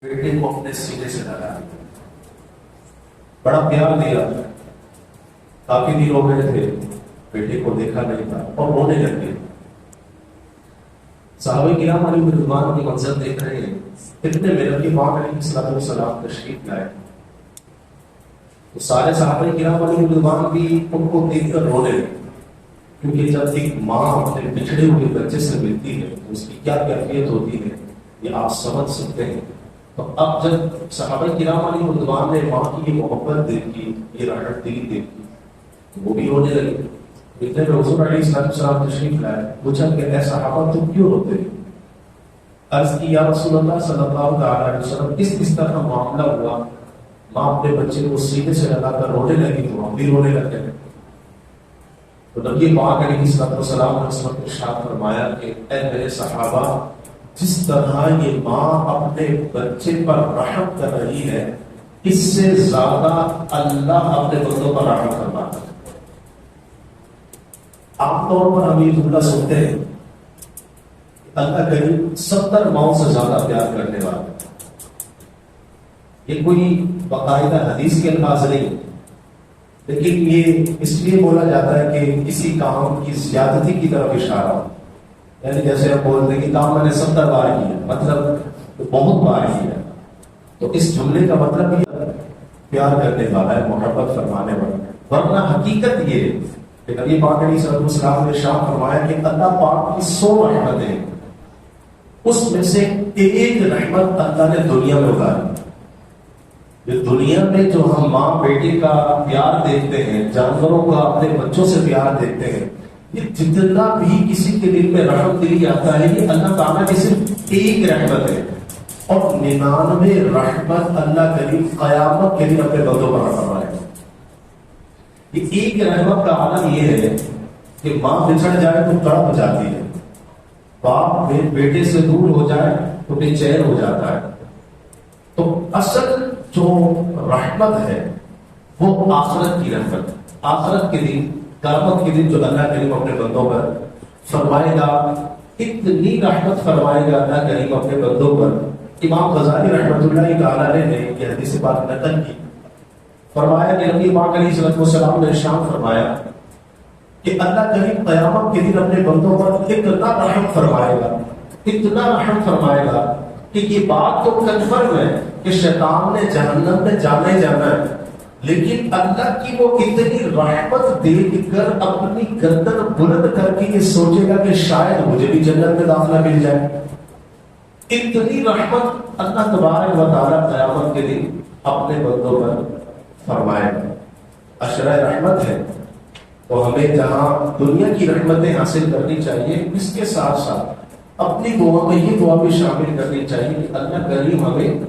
بیٹے کو اپنے سینے سے لگا، بڑا پیار دیا۔ کافی دن ہو گئے تھے بیٹے کو دیکھا نہیں تھا اور رونے لگ گئے۔ صحابہ کرام علیہ رضوان کی منظر دیکھ رہے ہیں، اتنے میرے کی ماں علیہ الصلوۃ والسلام تشریف لائے تو سارے صحابہ کرام علیہ رضوان بھی ان کو دیکھ کر رونے لگے، کیونکہ جب ایک ماں اپنے بچھڑے ہوئے بچے سے ملتی ہے تو اس کی کیا کیفیت ہوتی ہے یہ آپ سمجھ سکتے ہیں۔ تو اب جب صحابہ کرام علیہ رضوان نے ماں کی یہ محبت دیکھی، یہ رحمت دلی دیکھی، تو وہ بھی رونے لگے۔ اتنے میں حضور علیہ السلام تشریف لائے، پوچھا کہ اے صحابہ تم کیوں روتے ہو؟ عرض کی یا رسول اللہ صلی اللہ علیہ وسلم اس طرح معاملہ ہوا، ماں اپنے بچے کو سینے سے لگا کر رونے لگی تو ہم بھی رونے لگے۔ تو نبی پاک علیہ السلام نے اس وقت ارشاد فرمایا کہ اے میرے صحابہ، جس طرح یہ ماں اپنے بچے پر رحم کر رہی ہے، اس سے زیادہ اللہ اپنے بندوں پر رحم فرماتا ہے۔ عام طور پر ہم یہ جملہ سنتے ہیں اللہ کریم 70 ماؤں سے زیادہ پیار کرنے والا ہے۔ یہ کوئی باقاعدہ حدیث کے الفاظ نہیں، لیکن یہ اس لیے بولا جاتا ہے کہ کسی کام کی زیادتی کی طرف اشارہ ہو، یعنی جیسے ہم بولتے ہیں کہ کام میں نے 70 بار کیا، مطلب بہت بار کیا۔ تو اس جملے کا مطلب یہ پیار کرنے والا ہے، محبت فرمانے والا ہے۔ ورنہ حقیقت یہ ہے کہ نبی پاک علیہ السلام نے ارشاد فرمایا کہ اللہ پاک کی 100 رحمتیں، اس میں سے ایک رحمت اللہ نے دنیا میں اتاری۔ یہ دنیا میں جو ہم ماں بیٹی کا پیار دیکھتے ہیں، جانوروں کا اپنے بچوں سے پیار دیکھتے ہیں، یہ جتنا بھی کسی کے دل میں رحمت دلی آتا ہے یہ اللہ تعالیٰ کی صرف ایک رحمت ہے، اور 99 رحمت اللہ کریم قیامت کے دن اپنے بندوں پر فرمائے گا۔ یہ ایک رحمت کا عالم یہ ہے کہ ماں بچھڑ جائے تو تڑپ جاتی ہے، باپ بیٹے سے دور ہو جائے تو بے چین ہو جاتا ہے۔ تو اصل جو رحمت ہے وہ آخرت کی رحمت، آخرت کے دن، قیامت کے دن جو اللہ کریم اپنے بندوں پر فرمائے گا، اتنی رحمت فرمائے گا اللہ کریم اپنے بندوں پر۔ امام غزالی رحمۃ اللہ تعالی نے یہ حدیث پاک نقل کی، فرمایا کہ نبی پاک علیہ السلام نے ارشاد فرمایا کہ اللہ کریم قیامت کے دن اپنے بندوں پر اتنا رحم فرمائے گا، اتنا رحم فرمائے گا کہ یہ بات تو کنفرم ہے کہ شیطان نے جہنم میں جانا ہی جانا ہے، لیکن اللہ کی وہ اتنی رحمت دیکھ کر اپنی گردن بلند کر کے یہ سوچے گا کہ شاید مجھے بھی جنت میں داخلہ مل جائے۔ اتنی رحمت اللہ تبارک و تعالیٰ قیامت کے دن اپنے بندوں پر فرمائے گا۔ اشرح رحمت ہے، تو ہمیں جہاں دنیا کی رحمتیں حاصل کرنی چاہیے، اس کے ساتھ ساتھ اپنی دعا میں یہ دعا بھی شامل کرنی چاہیے کہ اللہ کریم ہمیں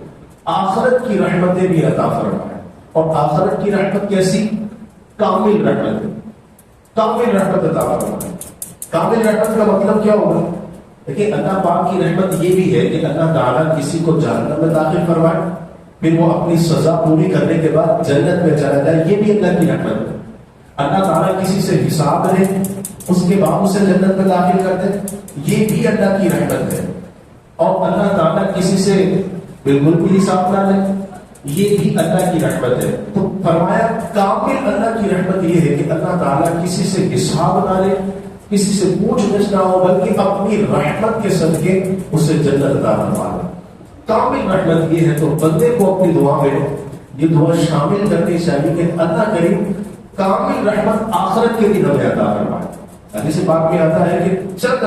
آخرت کی رحمتیں بھی عطا فرمائے۔ اور آخرت کی رحمت کیسی؟ کامل رحمت ہے، کامل رحمت عطا فرمائے۔ کامل رحمت کا مطلب کیا ہوگا؟ دیکھیں اللہ پاک کی رحمت یہ بھی ہے کہ اللہ تعالیٰ کسی کو جہنم میں داخل فرمائے، پھر وہ اپنی سزا پوری کرنے کے بعد جنت میں چلا جائے، یہ بھی اللہ کی رحمت ہے۔ اللہ تعالیٰ کسی سے حساب لے، اس کے بعد اسے جنت میں داخل کر دے، یہ بھی اللہ کی رحمت ہے۔ اور اللہ تعالیٰ کسی سے بالکل بھی حساب نہ لے، یہ بھی اللہ کی رحمت ہے۔ تو فرمایا کامل اللہ کی رحمت یہ ہے کہ اللہ تعالیٰ کسی سے حساب نہ لے، کسی سے پوچھ گچھ نہ ہو، بلکہ اپنی رحمت کے صدقے اسے جنت عطا فرما لے۔ کامل رحمت یہ ہے، تو بندے کو اپنی دعا میں یہ دعا شامل کرنی چاہیے کہ اللہ کریم کامل رحمت آخرت کے دن ہمیں عطا فرمائے۔ حدیث پاک میں آتا ہے کہ چند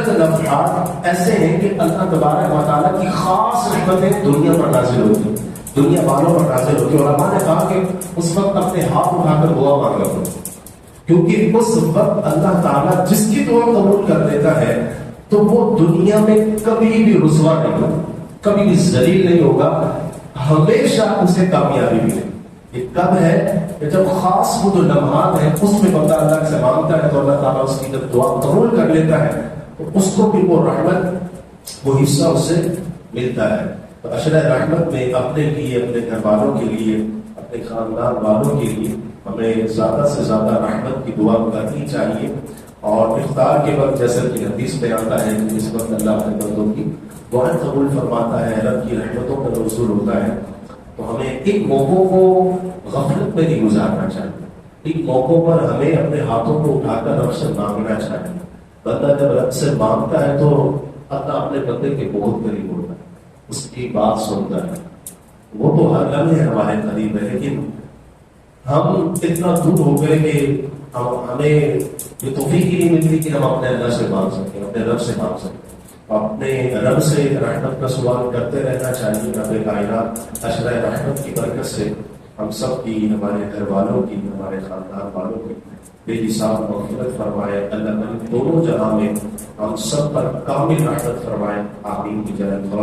لمحات ایسے ہیں کہ اللہ تبارک و تعالیٰ کی خاص رحمتیں دنیا پر نازل ہوتی ہیں، دنیا والوں پر نازل ہوتی ہیں۔ علماء نے کہا کہ اس وقت اپنے ہاتھ اٹھا کر دعا مانگا کرو، کیونکہ اس وقت اللہ تعالیٰ جس کی دعا قبول کر دیتا ہے تو وہ دنیا میں کبھی بھی رسوا نہیں ہوگا، کبھی بھی ذلیل نہیں ہوگا، ہمیشہ اسے کامیابی ملے۔ یہ کب ہے کہ جب خاص وہ جو لمحات ہیں اس میں بندہ اللہ سے مانگتا ہے تو اللہ تعالیٰ اس کی جب دعا قبول کر لیتا ہے تو اس کو بھی وہ رحمت، وہ حصہ اس سے ملتا ہے۔ تو اشرح رحمت میں اپنے لیے، اپنے گھر والوں کے لیے، اپنے خاندان والوں کے لیے ہمیں زیادہ سے زیادہ رحمت کی دعا کرنی چاہیے۔ اور افطار کے وقت جیسا کہ حدیث میں آتا ہے کہ اس وقت اللہ اپنے بندوں کی دعائیں قبول فرماتا ہے، رب کی رحمتوں کا نزول ہوتا ہے، تو ہمیں ایک موقع کو غفلت میں نہیں گزارنا چاہیے. ایک موقع پر ہمیں اپنے ہاتھوں کو اٹھا کر رب سے مانگنا چاہیے. بندہ جب رب سے مانگتا ہے تو اللہ اپنے بندے کے بہت قریب ہوتا ہے، اس کی بات سنتا ہے. وہ تو ہر لمحے ہمارے قریب ہے، لیکن ہم اتنا دور ہو گئے کہ ہمیں یہ توفیق ہی نہیں ملتی کہ ہم اپنے اللہ سے مانگ سکیں، اپنے رب سے مانگ سکیں. اپنے رب سے رحمت کا سوال کرتے رہنا چاہیے. رب کائنات اشرۂ رحمت کی برکت سے ہم سب کی، ہمارے گھر والوں کی، ہمارے خاندان والوں کی بے حساب مغفرت فرمائے. اللہ تعالیٰ دونوں جہاں میں ہم سب پر کامل رحمت فرمائے. آمین. کی جانب